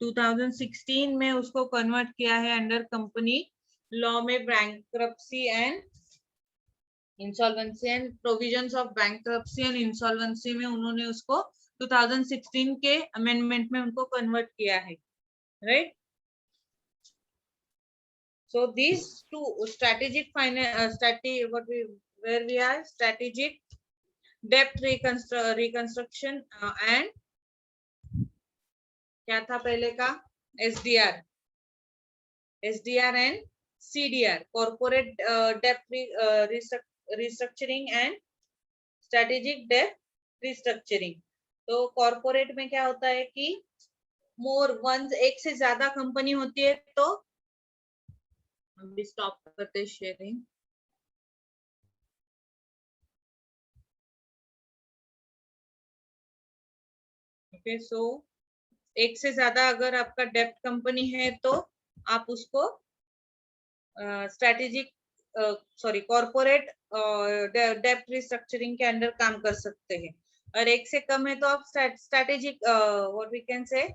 टू 2016 में उसको कन्वर्ट किया है अंडर कंपनी लॉ में. Bankruptcy and insolvency and provisions of bankruptcy and insolvency में उन्होंने उसको 2016 के अमेंडमेंट में उनको कन्वर्ट किया है, right? So these two strategic finance, where we are strategic debt reconstruction and क्या था पहले का? SDR and CDR, corporate debt restructuring and strategic debt restructuring. तो कॉर्पोरेट में क्या होता है कि एक से ज्यादा कंपनी होती है तो अभी स्टॉप करते शेयरिंग. ओके, सो एक से ज्यादा अगर आपका डेप्ट कंपनी है तो आप उसको स्ट्रेटेजिक कॉर्पोरेट डेप्ट रिस्ट्रक्चरिंग के अंडर काम कर सकते हैं. और एक से कम है तो आप स्ट्रेटेजिक व्हाट वी कैन से,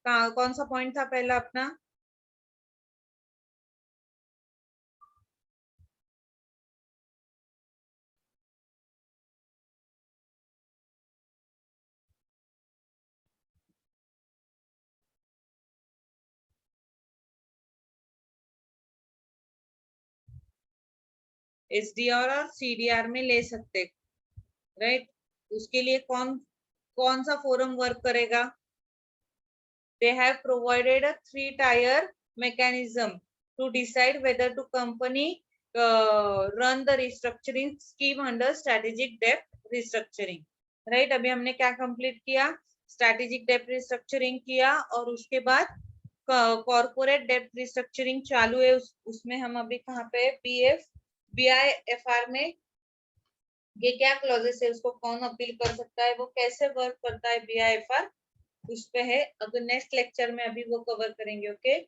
कौन सा पॉइंट था पहला अपना? SDR और CDR में ले सकते, राइट? उसके लिए कौन सा फोरम वर्क करेगा? They have provided a 3-tier mechanism to decide whether to company run the restructuring scheme under strategic debt restructuring. Right? अभी हमने क्या कंप्लीट किया? स्ट्रेटेजिक डेप्ट रिस्ट्रक्चरिंग किया और उसके बाद कॉर्पोरेट डेप्ट रिस्ट्रक्चरिंग चालू है. उसमें हम अभी कहाँ पे? BIFR में ये क्या क्लॉजेस है, उसको कौन अपील कर सकता है, वो कैसे वर्क करता है BIFR, उस पे है. अगर नेक्स्ट लेक्चर में अभी वो कवर करेंगे. ओके.